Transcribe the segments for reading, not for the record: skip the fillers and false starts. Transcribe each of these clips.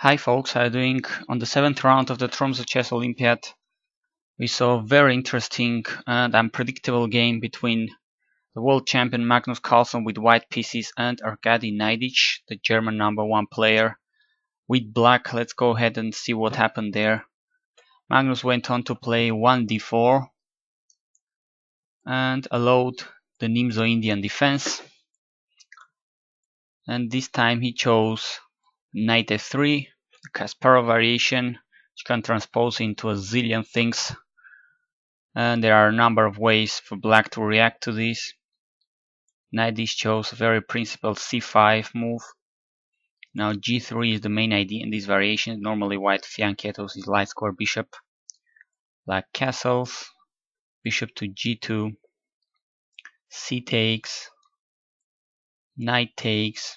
Hi folks, how are you doing? On the 7th round of the Tromsø chess Olympiad, we saw a very interesting and unpredictable game between the world champion Magnus Carlsen with white pieces and Arkady Naiditsch, the German #1 player, with black. Let's go ahead and see what happened there. Magnus went on to play 1d4 and allowed the Nimzo-Indian defense. And this time he chose knight f3, the Kasparov variation, which can transpose into a zillion things. And there are a number of ways for black to react to this. Naiditsch chose a very principled c5 move. Now g3 is the main idea in these variations. Normally white fianchettos his light square bishop. Black castles, bishop to g2, c takes, knight takes,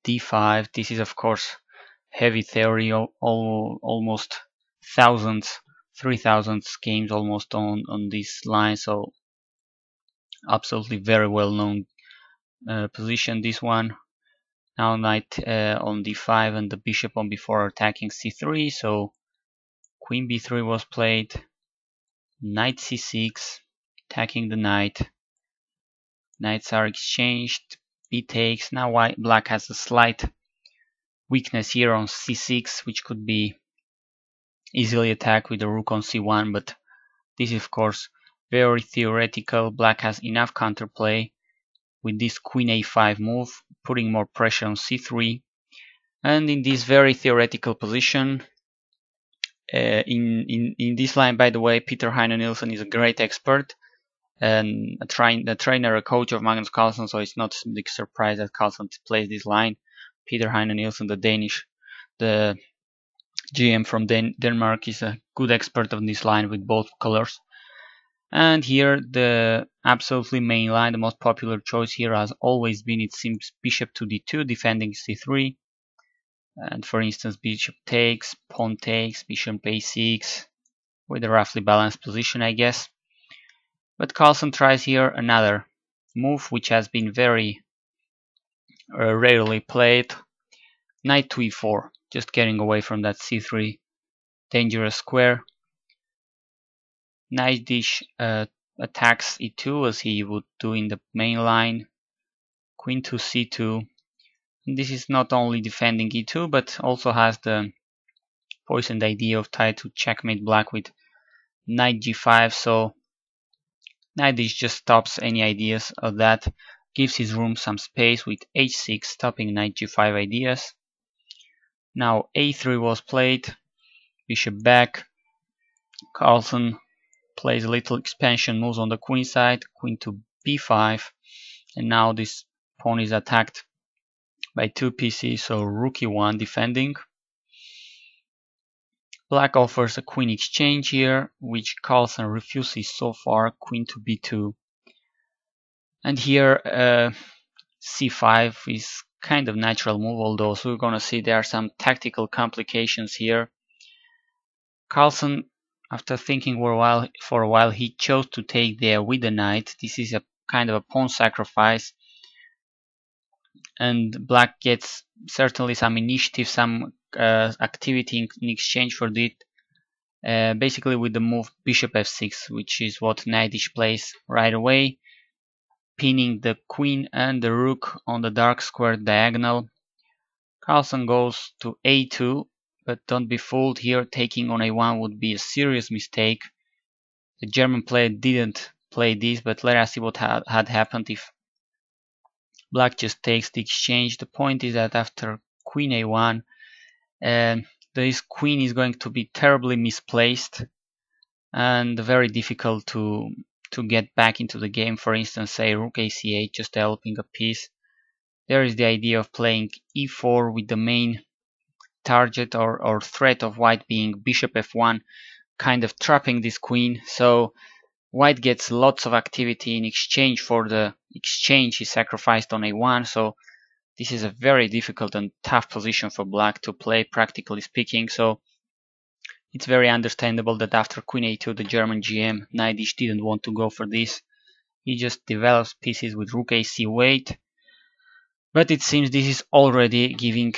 d5. This is of course heavy theory, almost thousands, 3,000 games almost on this line, so absolutely very well known position this one. Now knight on d5 and the bishop on b4 attacking c3, so queen b3 was played, knight c6 attacking the knight, knights are exchanged, b takes. Now black has a slight weakness here on c6, which could be easily attacked with the rook on c1, but this is of course very theoretical. Black has enough counterplay with this queen a5 move, putting more pressure on c3. And in this very theoretical position, in this line, by the way, Peter Heine Nielsen is a great expert and a trainer, a coach of Magnus Carlsen, so it's not a big surprise that Carlsen plays this line. Peter Heine Nielsen, the GM from Denmark, is a good expert on this line with both colors. And here the absolutely main line, the most popular choice here has always been, it seems, bishop to d2 defending c3. And for instance, bishop takes, pawn takes, bishop a6 with a roughly balanced position, I guess. But Carlsen tries here another move which has been very rarely played. Knight to e4, just getting away from that c3 dangerous square. Naiditsch attacks e2 as he would do in the main line. Queen to c2. And this is not only defending e2, but also has the poisoned idea of trying to checkmate black with knight g5. So Naiditsch just stops any ideas of that, gives his room some space with h6, stopping knight g5 ideas. Now a3 was played, bishop back. Carlsen plays a little expansion moves on the queen side, queen to b5, and now this pawn is attacked by two pieces, so rook e1 defending. Black offers a queen exchange here, which Carlsen refuses so far, queen to b2. And here c5 is kind of natural move, although so we're gonna see there are some tactical complications here. Carlsen, after thinking for a while, he chose to take there with the knight. This is a kind of a pawn sacrifice, and black gets certainly some initiative, some activity in exchange for it. Basically with the move bishop f6, which is what Naiditsch plays right away, pinning the queen and the rook on the dark square diagonal. Carlsen goes to a2, but don't be fooled here, taking on a1 would be a serious mistake. The German player didn't play this, but let us see what had happened if black just takes the exchange. The point is that after queen a1, this queen is going to be terribly misplaced and very difficult to get back into the game. For instance, say rook ac8, just developing a piece. There is the idea of playing e4 with the main target or threat of white being bishop f1, kind of trapping this queen. So white gets lots of activity in exchange for the exchange he sacrificed on a1. So this is a very difficult and tough position for black to play, practically speaking. So it's very understandable that after queen a2, the German GM Naiditsch didn't want to go for this. He just develops pieces with rook ac wait. But it seems this is already giving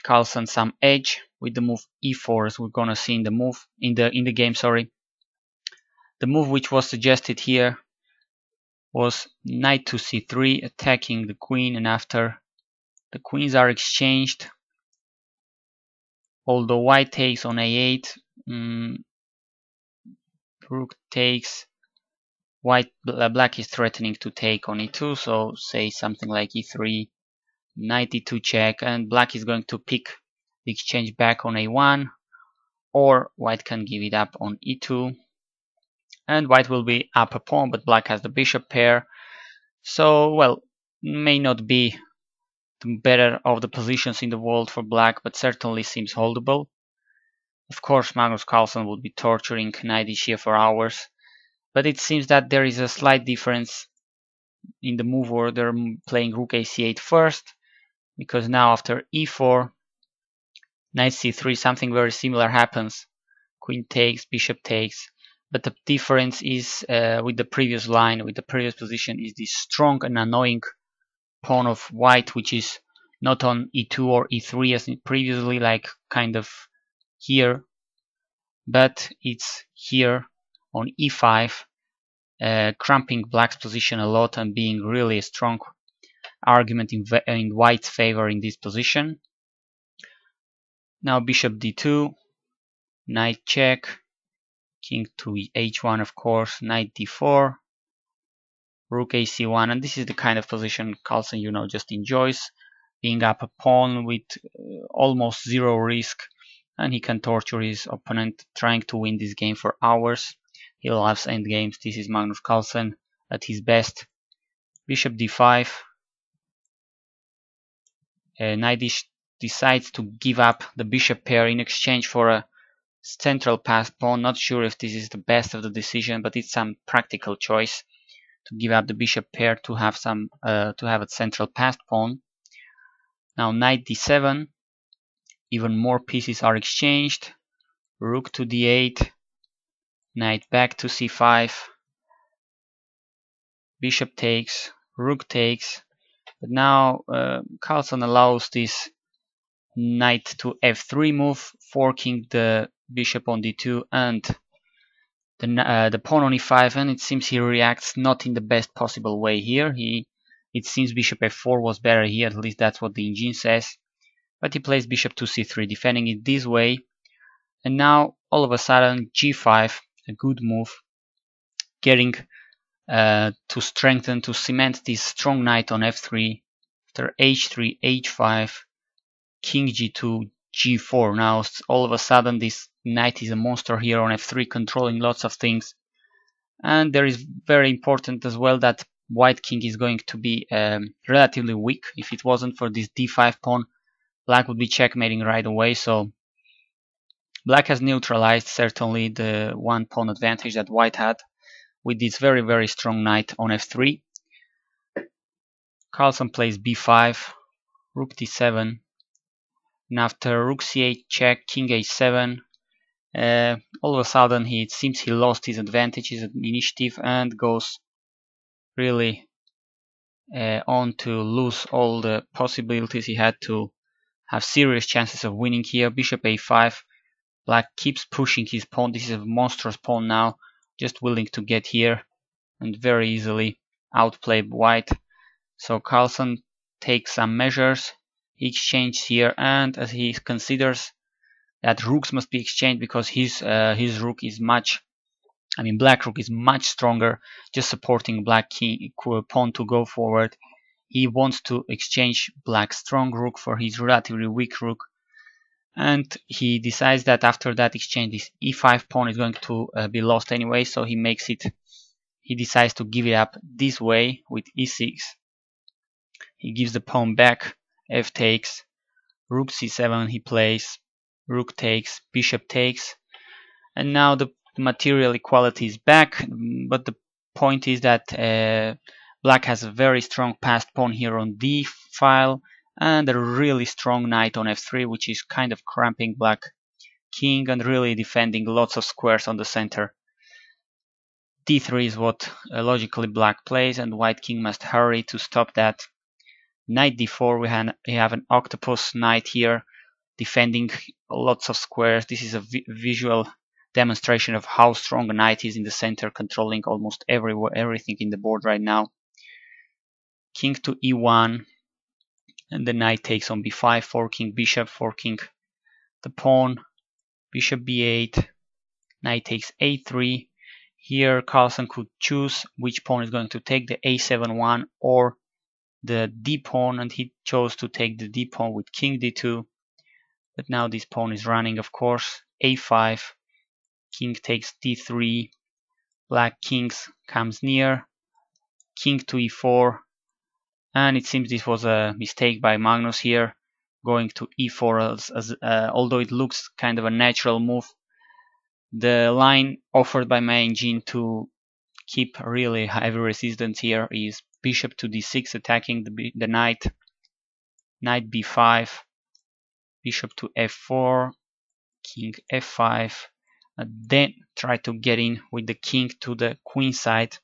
Carlsen some edge with the move e4, as we're gonna see in the move in the game. Sorry, the move which was suggested here was knight to c3, attacking the queen, and after the queens are exchanged, although white takes on a8, rook takes, black is threatening to take on e2, so say something like e3, knight e2 check, and black is going to pick the exchange back on a1, or white can give it up on e2, and white will be up a pawn, but black has the bishop pair, so well, may not be the better of the positions in the world for black, but certainly seems holdable. Of course, Magnus Carlsen would be torturing Naiditsch here for hours, but it seems that there is a slight difference in the move order, playing rook ac8 first, because now after e4, knight c3, something very similar happens. Queen takes, bishop takes, but the difference is with the previous line, with the previous position, is this strong and annoying pawn of white, which is not on e2 or e3 as previously, like kind of here, but it's here on e5, cramping black's position a lot and being really a strong argument in white's favor in this position. Now bishop d2, knight check, king to h1, of course, knight d4, rook ac1, and this is the kind of position Carlsen, just enjoys, being up a pawn with almost zero risk, and he can torture his opponent trying to win this game for hours. He loves endgames. This is Magnus Carlsen at his best. Bishop d5. Naiditsch decides to give up the bishop pair in exchange for a central passed pawn. Not sure if this is the best of the decision, but it's some practical choice to give up the bishop pair to have a central passed pawn. Now knight d7. Even more pieces are exchanged. Rook to d8. Knight back to c5. Bishop takes. Rook takes. But now Carlsen allows this knight to f3 move, forking the bishop on d2 and the pawn on e5, and it seems he reacts not in the best possible way here. It seems bishop f4 was better here, at least that's what the engine says. But he plays bishop to c3, defending it this way. And now, all of a sudden, g5, a good move, getting to strengthen, to cement this strong knight on f3. After h3, h5, king g2, g4. Now, all of a sudden, this knight is a monster here on f3, controlling lots of things. And there is very important as well that white king is going to be relatively weak. If it wasn't for this d5 pawn, black would be checkmating right away. So black has neutralized certainly the one pawn advantage that white had with this very, very strong knight on f3. Carlsen plays b5, rook d7, and after rook c8 check, king h7, all of a sudden it seems he lost his advantage, his initiative, and goes really on to lose all the possibilities he had to have serious chances of winning here. Bishop a5, black keeps pushing his pawn. This is a monstrous pawn now, just willing to get here and very easily outplay white. So Carlsen takes some measures. He exchanges here, and as he considers that rooks must be exchanged because his rook is black rook is much stronger, just supporting black king pawn to go forward. He wants to exchange black's strong rook for his relatively weak rook, and he decides that after that exchange, this e5 pawn is going to be lost anyway, so he decides to give it up this way with e6. He gives the pawn back, f takes, rook c7 he plays, rook takes, bishop takes, and now the material equality is back, but the point is that black has a very strong passed pawn here on d file and a really strong knight on f3, which is kind of cramping black king and really defending lots of squares on the center. d3 is what logically black plays, and white king must hurry to stop that. Knight d4, we have an octopus knight here, defending lots of squares. This is a visual demonstration of how strong a knight is in the center, controlling almost everything in the board right now. King to e1, and the knight takes on b5, forking bishop, forking the pawn, bishop b8, knight takes a3. Here Carlsen could choose which pawn is going to take, the a7 one or the d pawn, and he chose to take the d pawn with king d2. But now this pawn is running, of course. a5, king takes d3, black kings comes near, king to e4, and it seems this was a mistake by Magnus here, going to e4 although it looks kind of a natural move. The line offered by my engine to keep really heavy resistance here is bishop to d6, attacking the knight, knight b5, bishop to f4, king f5, then try to get in with the king to the queen side,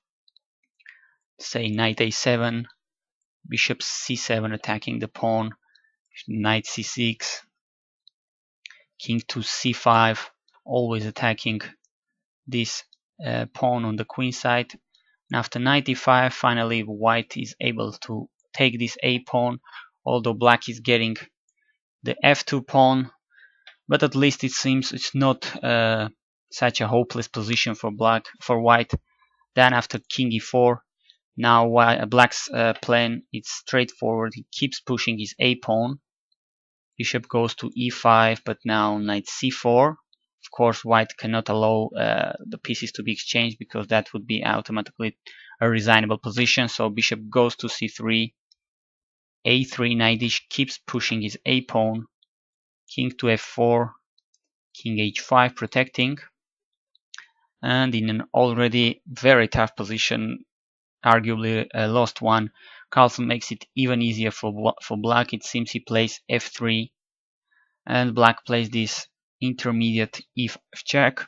say knight a7, bishop c7 attacking the pawn, knight c6, king to c5, always attacking this pawn on the queen side. And after knight e5, finally white is able to take this a pawn, although black is getting the f2 pawn, but at least it seems it's not such a hopeless position for white. Then after king e4, now black's plan is straightforward. He keeps pushing his a pawn, bishop goes to e5, but now knight c4. Of course, white cannot allow the pieces to be exchanged because that would be automatically a resignable position. So bishop goes to c3, a3, Naiditsch keeps pushing his a pawn, king to f4, king h5 protecting, and in an already very tough position, arguably a lost one, Carlsen makes it even easier for black. It seems he plays f3, and black plays this intermediate e5 check.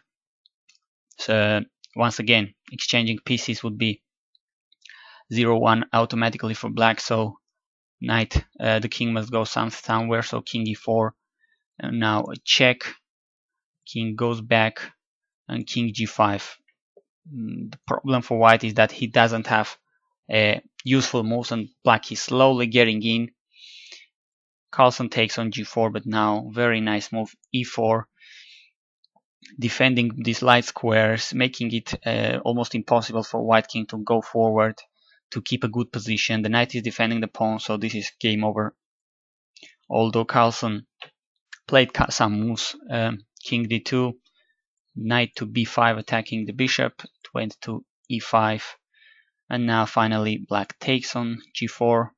So once again, exchanging pieces would be 0-1 automatically for black. So knight, the king must go somewhere. So king e4, and now a check. King goes back, and king g5. The problem for white is that he doesn't have useful moves, and black is slowly getting in. Carlsen takes on g4, but now very nice move e4, defending these light squares, making it almost impossible for white king to go forward to keep a good position. The knight is defending the pawn, so this is game over. Although Carlsen played some moves, king d2, knight to b5 attacking the bishop, it went to e5, and now finally black takes on g4,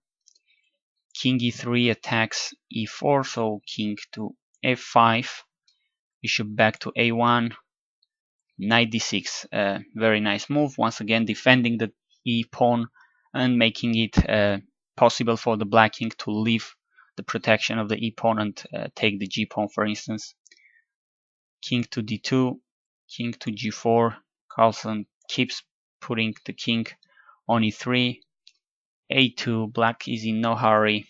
king e3 attacks e4, so king to f5, bishop back to a1, knight d6, very nice move, once again defending the e pawn and making it possible for the black king to leave the protection of the e pawn and take the g pawn, for instance. King to d2, king to g4, Carlsen keeps putting the king on e3, a2, black is in no hurry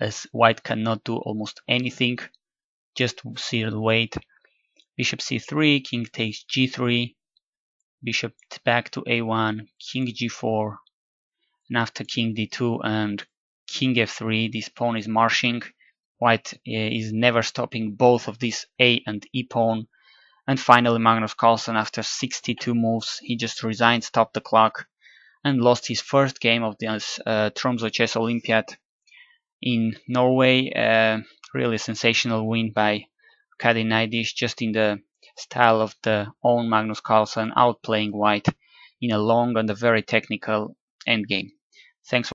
as white cannot do almost anything, just sit and wait. Bishop c3, king takes g3, bishop back to a1, king g4, and after king d2 and king f3, this pawn is marching. White is never stopping both of these a and e pawn. And finally Magnus Carlsen, after 62 moves, he just resigned, stopped the clock, and lost his first game of this Tromsø Chess Olympiad in Norway. Really sensational win by Naiditsch, just in the style of the own Magnus Carlsen, outplaying white in a long and a very technical endgame. Thanks.